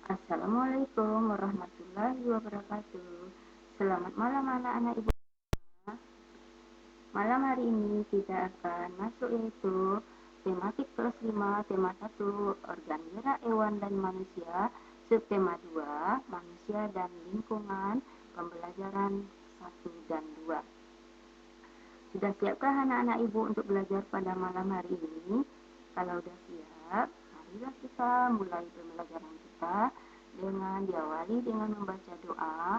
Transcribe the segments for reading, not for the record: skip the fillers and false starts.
Assalamualaikum warahmatullahi wabarakatuh. Selamat malam anak-anak ibu. Malam hari ini kita akan masuk yaitu tematik kelas 5, tema 1, organ gerak hewan dan manusia, subtema 2, manusia dan lingkungan, pembelajaran 1 dan 2. Sudah siapkah anak-anak ibu untuk belajar pada malam hari ini? Kalau sudah siap, marilah kita mulai pembelajaran kita dengan diawali dengan membaca doa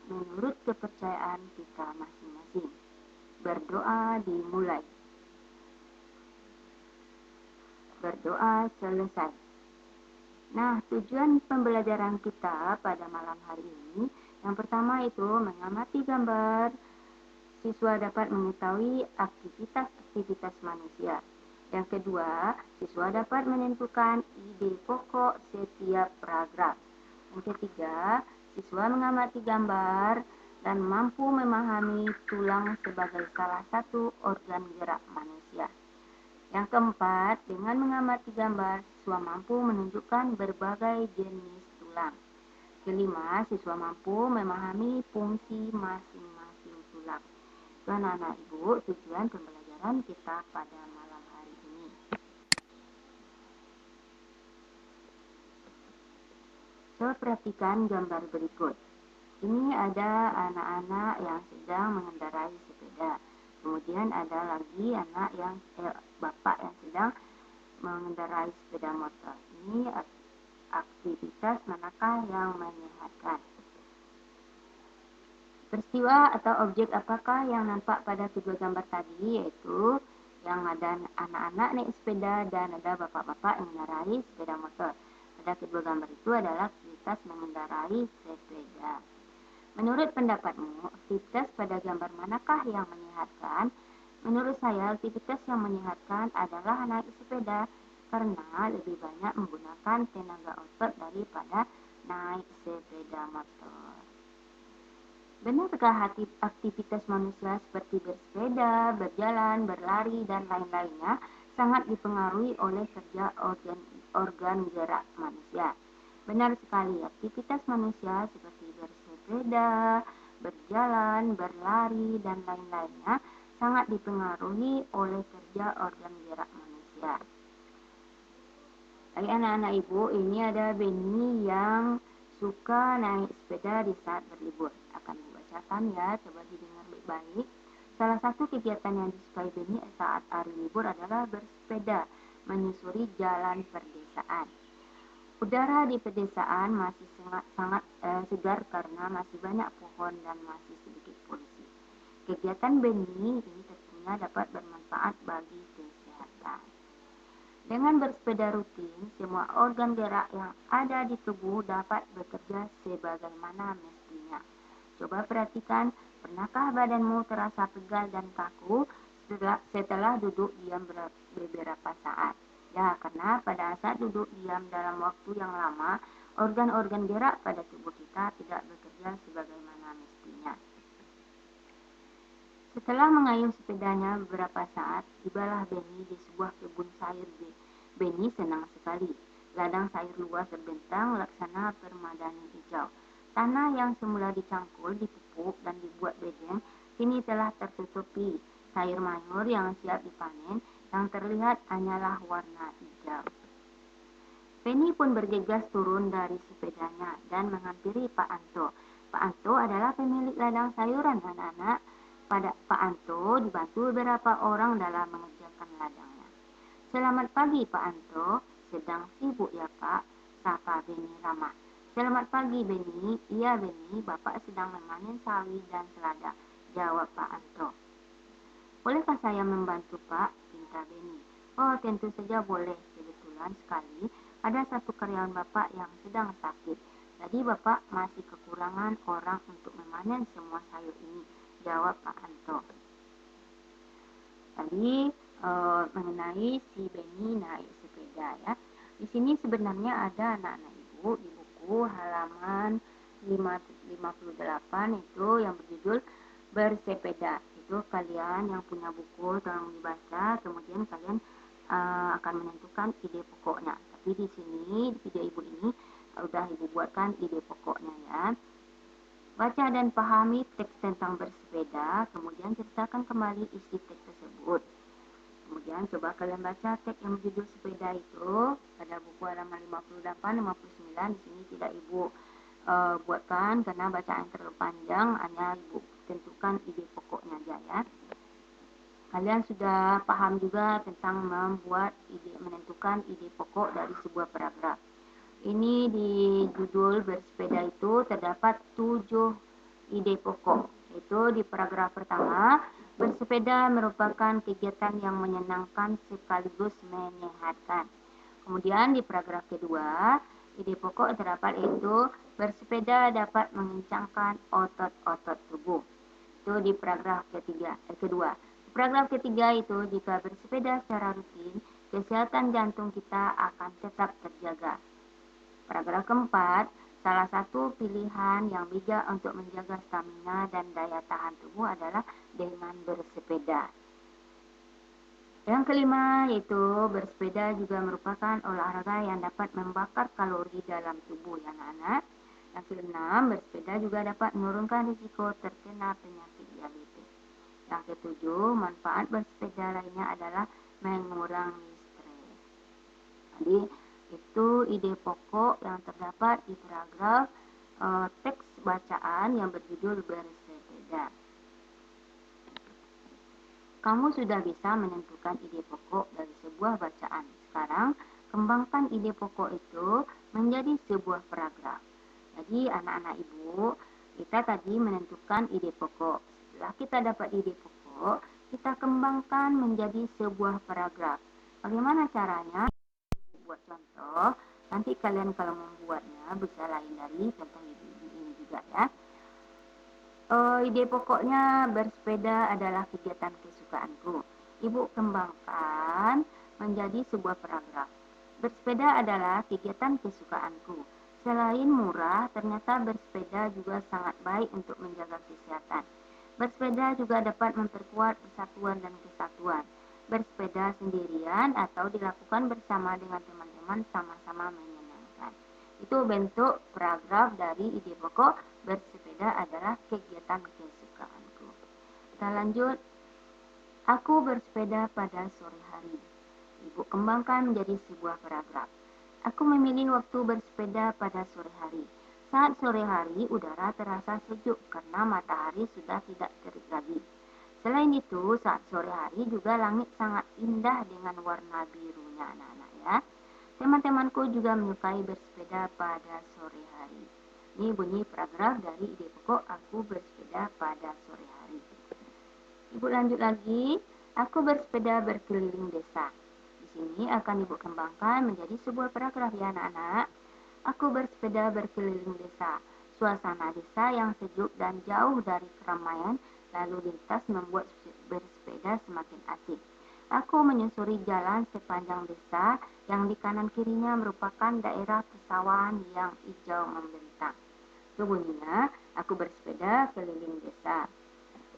menurut kepercayaan kita masing-masing. Berdoa dimulai. Berdoa selesai. Nah, tujuan pembelajaran kita pada malam hari ini, yang pertama itu mengamati gambar. Siswa dapat mengetahui aktivitas-aktivitas manusia. Yang kedua, siswa dapat menentukan ide pokok setiap paragraf. Yang ketiga, siswa mengamati gambar dan mampu memahami tulang sebagai salah satu organ gerak manusia. Yang keempat, dengan mengamati gambar, siswa mampu menunjukkan berbagai jenis tulang. Kelima, siswa mampu memahami fungsi masing-masing tulang. Itu anak-anak ibu, tujuan pembelajaran kita pada malam hari ini. Coba perhatikan gambar berikut. Ini ada anak-anak yang sedang mengendarai sepeda. Kemudian ada lagi bapak yang sedang mengendarai sepeda motor. Ini aktivitas manakah yang menyehatkan? Peristiwa atau objek apakah yang nampak pada kedua gambar tadi, yaitu yang ada anak-anak naik sepeda dan ada bapak-bapak yang mengendarai sepeda motor. Pada kedua gambar itu adalah aktivitas mengendarai sepeda. Menurut pendapatmu, aktivitas pada gambar manakah yang menyehatkan? Menurut saya, aktivitas yang menyehatkan adalah naik sepeda karena lebih banyak menggunakan tenaga otot daripada naik sepeda motor. Benarkah aktivitas manusia seperti bersepeda, berjalan, berlari, dan lain-lainnya sangat dipengaruhi oleh kerja organ gerak manusia? Benar sekali, aktivitas manusia seperti bersepeda, berjalan, berlari, dan lain-lainnya sangat dipengaruhi oleh kerja organ gerak manusia. Baik anak-anak ibu, ini ada Benny yang suka naik sepeda di saat berlibur. Akan dibacakan ya, coba didengar baik-baik. Salah satu kegiatan yang disukai Benny saat hari libur adalah bersepeda, menyusuri jalan perdesaan. Udara di pedesaan masih sangat segar karena masih banyak pohon dan masih sedikit polusi. Kegiatan Benny ini tentunya dapat bermanfaat bagi kesehatan. Dengan bersepeda rutin, semua organ gerak yang ada di tubuh dapat bekerja sebagaimana mestinya. Coba perhatikan, pernahkah badanmu terasa pegal dan kaku setelah duduk diam beberapa saat? Ya, karena pada saat duduk diam dalam waktu yang lama, organ-organ gerak pada tubuh kita tidak bekerja sebagaimana mestinya. Setelah mengayuh sepedanya beberapa saat, tibalah Benny di sebuah kebun sayur. Benny senang sekali. Ladang sayur luas terbentang laksana permadani hijau. Tanah yang semula dicangkul, dipupuk, dan dibuat bedeng, kini telah tertutupi. Sayur mayur yang siap dipanen, yang terlihat hanyalah warna hijau. Benny pun bergegas turun dari sepedanya dan menghampiri Pak Anto. Pak Anto adalah pemilik ladang sayuran, anak-anak. Pada Pak Anto dibantu beberapa orang dalam mengerjakan ladangnya. Selamat pagi Pak Anto, sedang sibuk ya Pak, sapa Benny ramah. Selamat pagi Benny, iya Benny, Bapak sedang memanen sawi dan selada, jawab Pak Anto. Bolehkah saya membantu Pak, pinta Benny. Oh tentu saja boleh, kebetulan sekali ada satu karyawan Bapak yang sedang sakit. Jadi Bapak masih kekurangan orang untuk memanen semua sayur ini, jawab Pak Anto. Tadi mengenai si Benny naik sepeda ya. Di sini sebenarnya ada anak-anak ibu di buku halaman 58 itu yang berjudul bersepeda. Itu kalian yang punya buku tolong dibaca, kemudian kalian akan menentukan ide pokoknya. Tapi di sini di video ibu ini Udah Ibu buatkan ide pokoknya ya. Baca dan pahami teks tentang bersepeda, kemudian ceritakan kembali isi teks tersebut. Kemudian coba kalian baca teks yang berjudul sepeda itu pada buku halaman 58, 59. Di sini tidak Ibu buatkan karena bacaan terlalu panjang, hanya Ibu tentukan ide pokoknya aja ya. Kalian sudah paham juga tentang menentukan ide pokok dari sebuah paragraf. Ini di judul bersepeda itu terdapat 7 ide pokok. Itu di paragraf pertama, bersepeda merupakan kegiatan yang menyenangkan sekaligus menyehatkan. Kemudian di paragraf kedua, ide pokok terdapat yaitu bersepeda dapat mengencangkan otot-otot tubuh. Itu di paragraf kedua. Di paragraf ketiga itu jika bersepeda secara rutin, kesehatan jantung kita akan tetap terjaga. Paragraf keempat, salah satu pilihan yang bijak untuk menjaga stamina dan daya tahan tubuh adalah dengan bersepeda. Yang kelima yaitu bersepeda juga merupakan olahraga yang dapat membakar kalori dalam tubuh ya anak-anak. Yang keenam, bersepeda juga dapat menurunkan risiko terkena penyakit diabetes. Yang ketujuh, manfaat bersepeda lainnya adalah mengurangi stres. Jadi itu ide pokok yang terdapat di paragraf teks bacaan yang berjudul bersepeda. Kamu sudah bisa menentukan ide pokok dari sebuah bacaan. Sekarang, kembangkan ide pokok itu menjadi sebuah paragraf. Jadi anak-anak Ibu, kita tadi menentukan ide pokok. Setelah kita dapat ide pokok, kita kembangkan menjadi sebuah paragraf. Bagaimana caranya? Buat contoh, nanti kalian kalau membuatnya bisa lain dari contoh ini juga ya. Ide pokoknya bersepeda adalah kegiatan kesukaanku. Ibu kembangkan menjadi sebuah paragraf. Bersepeda adalah kegiatan kesukaanku. Selain murah, ternyata bersepeda juga sangat baik untuk menjaga kesehatan. Bersepeda juga dapat memperkuat persatuan dan kesatuan. Bersepeda sendirian atau dilakukan bersama dengan teman-teman sama-sama menyenangkan. Itu bentuk paragraf dari ide pokok bersepeda adalah kegiatan kesukaanku. Kita lanjut. Aku bersepeda pada sore hari. Ibu kembangkan menjadi sebuah paragraf. Aku memilih waktu bersepeda pada sore hari. Saat sore hari, udara terasa sejuk karena matahari sudah tidak terik lagi. Selain itu, saat sore hari juga langit sangat indah dengan warna birunya anak-anak ya. Teman-temanku juga menyukai bersepeda pada sore hari. Ini bunyi paragraf dari ide pokok aku bersepeda pada sore hari. Ibu lanjut lagi, aku bersepeda berkeliling desa. Di sini akan Ibu kembangkan menjadi sebuah paragraf ya anak-anak. Aku bersepeda berkeliling desa. Suasana desa yang sejuk dan jauh dari keramaian lalu lintas membuat bersepeda semakin asik. Aku menyusuri jalan sepanjang desa yang di kanan kirinya merupakan daerah persawahan yang hijau membentang. Itu bunyinya, aku bersepeda keliling desa.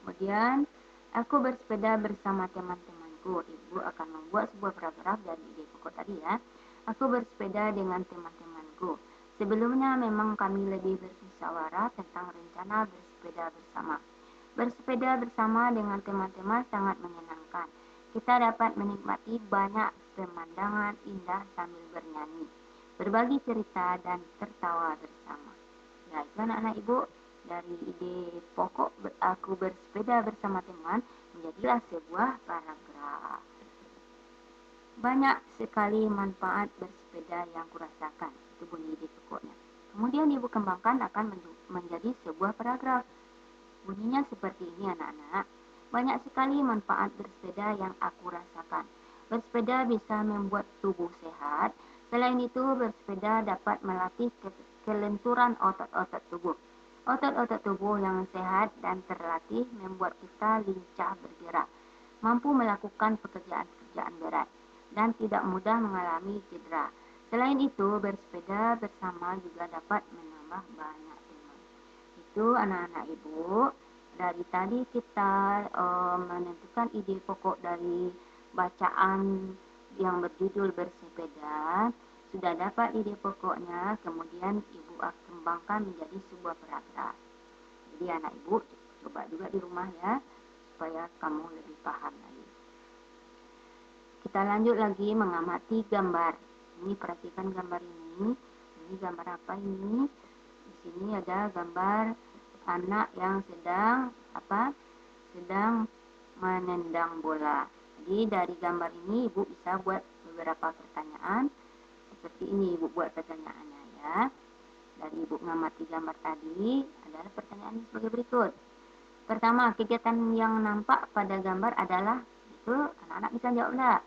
Kemudian, aku bersepeda bersama teman-temanku. Ibu akan membuat sebuah paragraf dari ide pokok tadi ya. Aku bersepeda dengan teman-temanku. Sebelumnya memang kami lebih bermusyawarah tentang rencana bersepeda bersama. Bersepeda bersama dengan teman-teman sangat menyenangkan. Kita dapat menikmati banyak pemandangan indah sambil bernyanyi, berbagi cerita dan tertawa bersama. Ya, itu anak-anak Ibu, dari ide pokok aku bersepeda bersama teman menjadilah sebuah paragraf. Banyak sekali manfaat bersepeda yang kurasakan. Itu bunyi ide pokoknya. Kemudian Ibu kembangkan akan menjadi sebuah paragraf. Bunyinya seperti ini anak-anak. Banyak sekali manfaat bersepeda yang aku rasakan. Bersepeda bisa membuat tubuh sehat. Selain itu, bersepeda dapat melatih kelenturan otot-otot tubuh. Otot-otot tubuh yang sehat dan terlatih membuat kita lincah bergerak, mampu melakukan pekerjaan-pekerjaan berat, dan tidak mudah mengalami cedera. Selain itu, bersepeda bersama juga dapat menambah banyak teman. Itu anak-anak Ibu, dari tadi kita menentukan ide pokok dari bacaan yang berjudul bersepeda. Sudah dapat ide pokoknya, kemudian ibu akan kembangkan menjadi sebuah paragraf. Jadi anak ibu coba juga di rumah ya, supaya kamu lebih paham lagi. Kita lanjut lagi mengamati gambar. Ini perhatikan gambar ini. Ini gambar apa ini? Di sini ada gambar anak yang sedang sedang menendang bola. Jadi dari gambar ini ibu bisa buat beberapa pertanyaan. Seperti ini ibu buat pertanyaannya ya. Dari ibu mengamati gambar tadi adalah pertanyaan sebagai berikut. Pertama, kegiatan yang nampak pada gambar adalah, itu anak-anak bisa jawab enggak?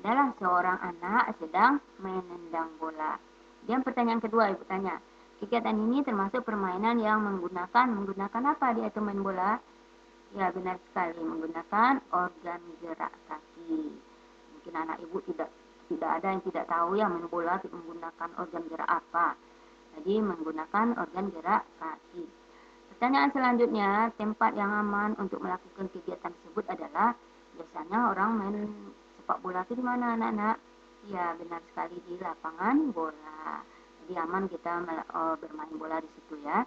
Adalah seorang anak sedang menendang bola. Dan pertanyaan kedua ibu tanya, kegiatan ini termasuk permainan yang menggunakan apa dia itu main bola? Ya, benar sekali, menggunakan organ gerak kaki. Mungkin anak ibu tidak ada yang tidak tahu ya main bola menggunakan organ gerak apa. Jadi menggunakan organ gerak kaki. Pertanyaan selanjutnya, tempat yang aman untuk melakukan kegiatan tersebut adalah biasanya orang main sepak bola itu di mana anak-anak? Ya, benar sekali di lapangan bola. Jadi aman kita bermain bola di situ ya.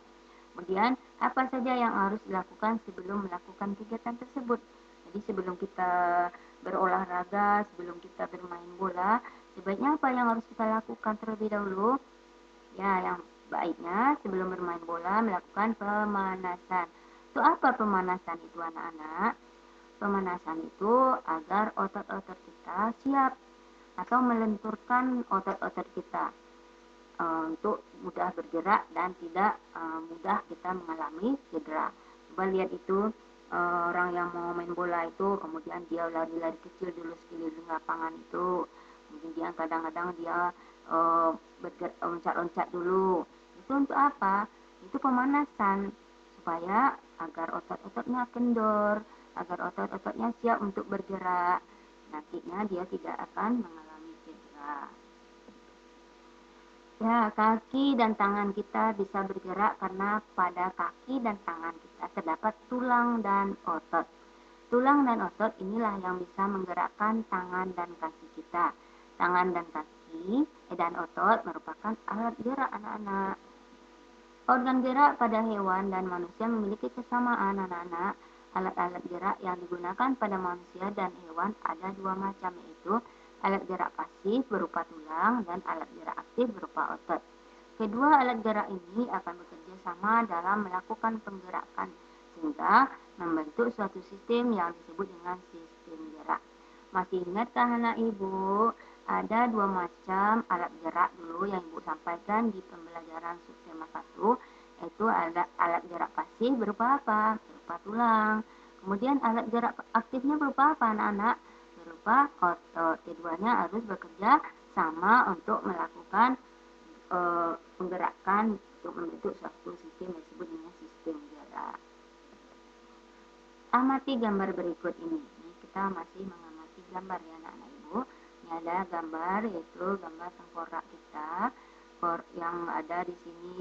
Kemudian, apa saja yang harus dilakukan sebelum melakukan kegiatan tersebut? Jadi sebelum kita berolahraga, sebelum kita bermain bola, sebaiknya apa yang harus kita lakukan terlebih dahulu? Ya, yang baiknya sebelum bermain bola melakukan pemanasan. Itu apa pemanasan itu anak-anak? Pemanasan itu agar otot-otot kita siap atau melenturkan otot-otot kita untuk mudah bergerak dan tidak mudah kita mengalami cedera. Coba lihat itu orang yang mau main bola itu, kemudian dia lari-lari kecil dulu sekeliling lapangan itu, kemudian kadang-kadang dia loncat-loncat dulu. Itu untuk apa? Itu pemanasan supaya agar otot-ototnya kendor, agar otot-ototnya siap untuk bergerak. Nantinya dia tidak akan mengalami cedera. Ya, kaki dan tangan kita bisa bergerak karena pada kaki dan tangan kita terdapat tulang dan otot. Tulang dan otot inilah yang bisa menggerakkan tangan dan kaki kita. Tangan dan kaki dan otot merupakan alat gerak anak-anak. Organ gerak pada hewan dan manusia memiliki kesamaan anak-anak. Alat-alat gerak yang digunakan pada manusia dan hewan ada dua macam, yaitu alat gerak pasif berupa tulang dan alat gerak aktif berupa otot. Kedua alat gerak ini akan bekerja sama dalam melakukan penggerakan sehingga membentuk suatu sistem yang disebut dengan sistem gerak. Masih ingatkah anak ibu? Ada dua macam alat gerak dulu yang ibu sampaikan di pembelajaran subtema 1, yaitu alat gerak pasif berupa apa? Berupa tulang. Kemudian alat gerak aktifnya berupa apa anak-anak? Berupa otot. Keduanya harus bekerja sama untuk melakukan penggerakan untuk membentuk suatu sistem yang disebut dengan sistem gerak. Amati gambar berikut ini. Kita masih mengamati gambar ya anak-anak ibu. Ini ada gambar, yaitu gambar tengkorak kita. Yang ada di sini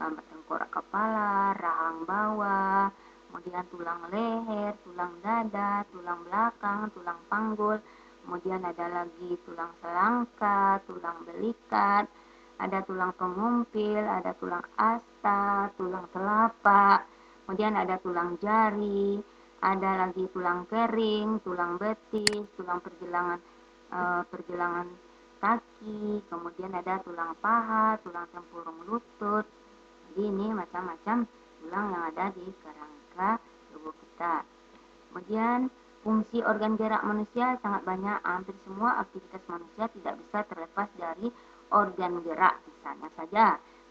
gambar tengkorak kepala, rahang bawah, kemudian tulang leher, tulang dada, tulang belakang, tulang panggul, kemudian ada lagi tulang selangka, tulang belikat, ada tulang pengumpil, ada tulang asta, tulang telapak, kemudian ada tulang jari, ada lagi tulang kering, tulang betis, tulang pergelangan kaki, kemudian ada tulang paha, tulang tempurung lutut. Jadi ini macam-macam tulang yang ada di kerangka tubuh kita. Kemudian fungsi organ gerak manusia sangat banyak. Hampir semua aktivitas manusia tidak bisa terlepas dari organ gerak. Misalnya saja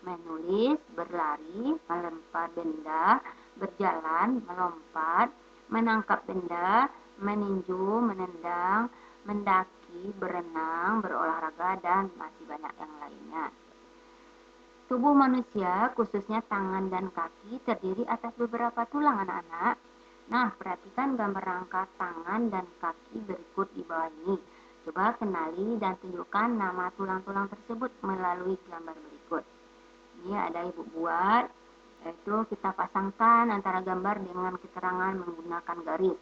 menulis, berlari, melempar benda, berjalan, melompat, menangkap benda, meninju, menendang, mendaki, berenang, berolahraga, dan masih banyak yang lainnya. Tubuh manusia, khususnya tangan dan kaki, terdiri atas beberapa tulang anak-anak. Nah, perhatikan gambar rangka tangan dan kaki berikut di bawah ini. Coba kenali dan tunjukkan nama tulang-tulang tersebut melalui gambar berikut. Ini ada ibu buat, yaitu kita pasangkan antara gambar dengan keterangan menggunakan garis.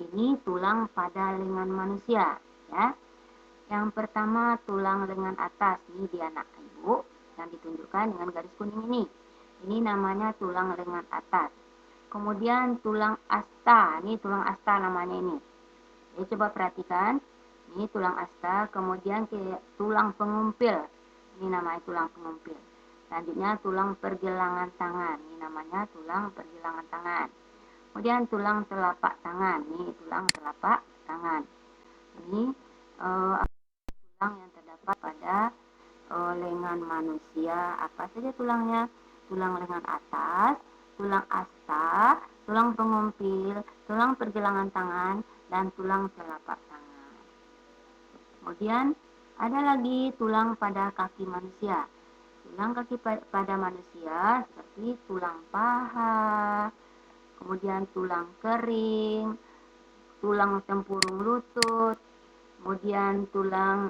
Ini tulang pada lengan manusia, ya. Yang pertama tulang lengan atas, ini di anak ibu yang ditunjukkan dengan garis kuning ini. Ini namanya tulang lengan atas. Kemudian tulang asta, ini tulang asta namanya ini. Jadi coba perhatikan, ini tulang asta, kemudian ke tulang pengumpil, ini namanya tulang pengumpil. Selanjutnya tulang pergelangan tangan, ini namanya tulang pergelangan tangan. Kemudian tulang telapak tangan, ini tulang telapak tangan. Ini tulang yang terdapat pada lengan manusia. Apa saja tulangnya? Tulang lengan atas, tulang asta, tulang pengumpil, tulang pergelangan tangan, dan tulang telapak tangan. Kemudian ada lagi tulang pada kaki manusia. Tulang kaki pada manusia seperti tulang paha, kemudian tulang kering, tulang tempurung lutut, kemudian tulang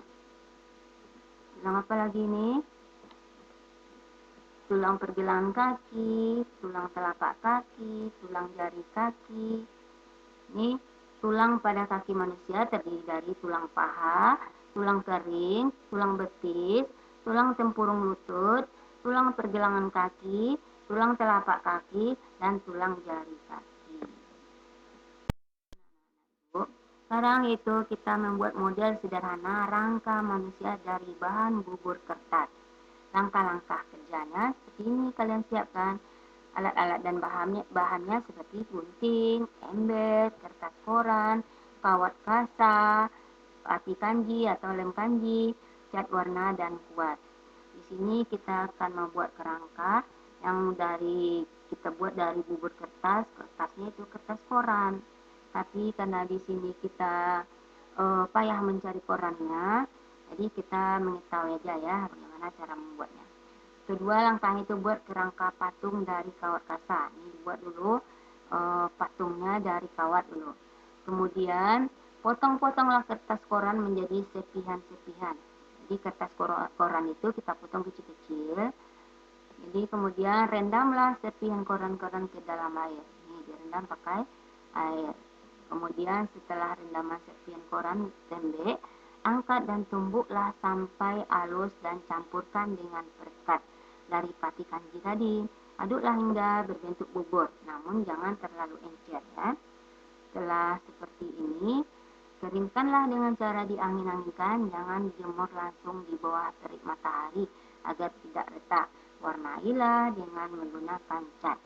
apa lagi ini? Tulang pergelangan kaki, tulang telapak kaki, tulang jari kaki. Ini tulang pada kaki manusia terdiri dari tulang paha, tulang kering, tulang betis, tulang tempurung lutut, tulang pergelangan kaki, tulang telapak kaki, dan tulang jari kaki. Sekarang itu kita membuat model sederhana rangka manusia dari bahan bubur kertas. Langkah-langkah kerjanya seperti ini, kalian siapkan alat-alat dan bahannya seperti gunting, ember, kertas koran, kawat kasa, pati kanji atau lem kanji, cat warna, dan kuas. Di sini kita akan membuat kerangka yang kita buat dari bubur kertas. Kertasnya itu kertas koran. Tapi karena di sini kita payah mencari korannya, jadi kita mengetahui aja ya bagaimana cara membuatnya. Kedua langkahnya itu buat kerangka patung dari kawat kasa. Ini dibuat dulu patungnya dari kawat dulu. Kemudian potong-potonglah kertas koran menjadi sepihan-sepihan. Jadi kertas koran itu kita potong kecil-kecil. Jadi kemudian rendamlah sepihan koran-koran ke dalam air. Ini direndam pakai air. Kemudian setelah rendaman sepihan koran tembek, angkat dan tumbuklah sampai halus dan campurkan dengan perekat dari pati kanji tadi. Aduklah hingga berbentuk bubur, namun jangan terlalu encer ya. Setelah seperti ini, keringkanlah dengan cara diangin-anginkan, jangan dijemur langsung di bawah terik matahari agar tidak retak. Warnailah dengan menggunakan cat.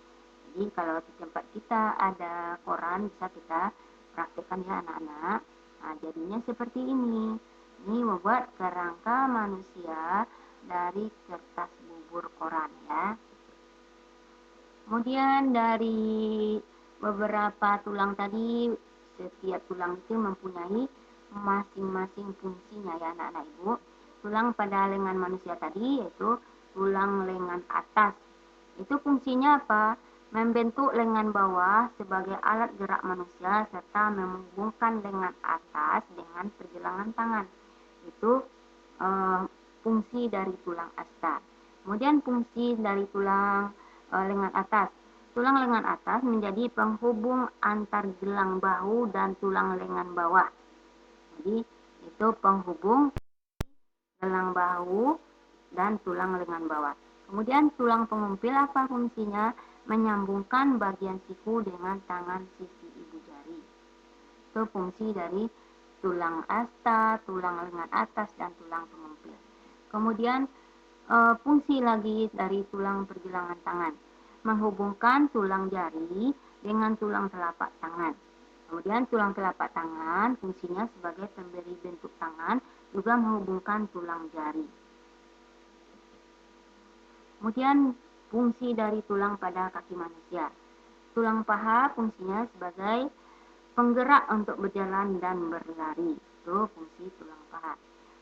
Jadi kalau di tempat kita ada koran, bisa kita praktekkan ya anak-anak. Nah, jadinya seperti ini. Ini membuat kerangka manusia dari kertas bubur koran ya. Kemudian dari beberapa tulang tadi, setiap tulang itu mempunyai masing-masing fungsinya ya anak-anak ibu. Tulang pada lengan manusia tadi yaitu tulang lengan atas. Itu fungsinya apa? Membentuk lengan bawah sebagai alat gerak manusia serta menghubungkan lengan atas dengan pergelangan tangan. Itu fungsi dari tulang asta. Kemudian fungsi dari tulang lengan atas. Tulang lengan atas menjadi penghubung antar gelang bahu dan tulang lengan bawah. Jadi itu penghubung gelang bahu dan tulang lengan bawah. Kemudian tulang pengumpil apa fungsinya? Menyambungkan bagian siku dengan tangan sisi ibu jari. Itu fungsi dari tulang asta, tulang lengan atas, dan tulang pengumpil. Kemudian fungsi lagi dari tulang pergelangan tangan. Menghubungkan tulang jari dengan tulang telapak tangan. Kemudian tulang telapak tangan fungsinya sebagai pemberi bentuk tangan, juga menghubungkan tulang jari. Kemudian fungsi dari tulang pada kaki manusia. Tulang paha fungsinya sebagai penggerak untuk berjalan dan berlari. Itu fungsi tulang paha.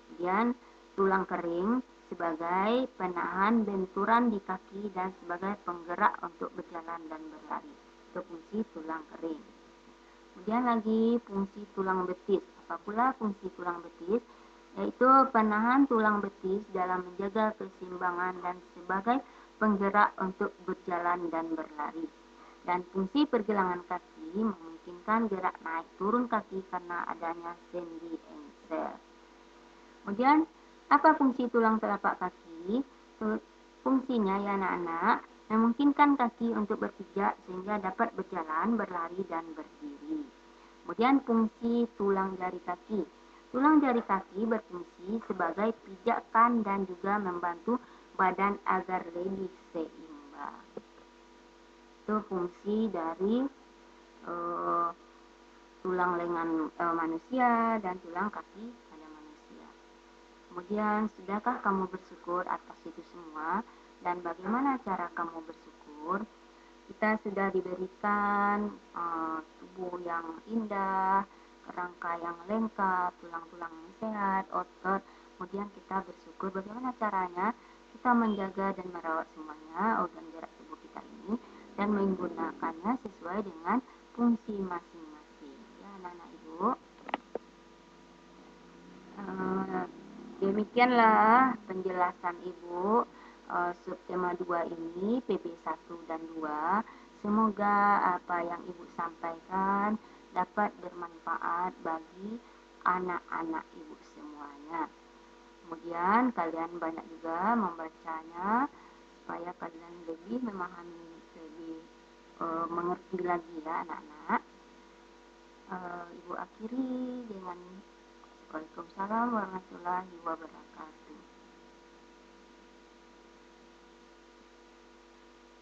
Kemudian tulang kering sebagai penahan benturan di kaki dan sebagai penggerak untuk berjalan dan berlari. Itu fungsi tulang kering. Kemudian lagi fungsi tulang betis. Apa pula fungsi tulang betis? Yaitu penahan tulang betis dalam menjaga keseimbangan dan sebagai penggerak untuk berjalan dan berlari. Dan fungsi pergelangan kaki memungkinkan gerak naik turun kaki karena adanya sendi engsel. Kemudian, apa fungsi tulang telapak kaki? Fungsinya ya anak-anak, memungkinkan kaki untuk berpijak sehingga dapat berjalan, berlari, dan berdiri. Kemudian fungsi tulang jari kaki. Tulang jari kaki berfungsi sebagai pijakan dan juga membantu badan agar lebih seimbang. Itu fungsi dari uh, tulang lengan manusia dan tulang kaki pada manusia. Kemudian, sudahkah kamu bersyukur atas itu semua? Dan bagaimana cara kamu bersyukur? Kita sudah diberikan tubuh yang indah, kerangka yang lengkap, tulang-tulang yang sehat, otot. Kemudian kita bersyukur bagaimana caranya kita menjaga dan merawat semuanya organ gerak tubuh kita ini dan menggunakannya sesuai dengan fungsi masing-masing. Ya, anak-anak ibu. Demikianlah penjelasan Ibu subtema 2 ini, PB 1 dan 2. Semoga apa yang Ibu sampaikan dapat bermanfaat bagi anak-anak Ibu semuanya. Kemudian kalian banyak juga membacanya supaya kalian lebih memahami, lebih mengerti lagi ya anak-anak. Ibu akhiri dengan Waalaikumsalam warahmatullahi wabarakatuh.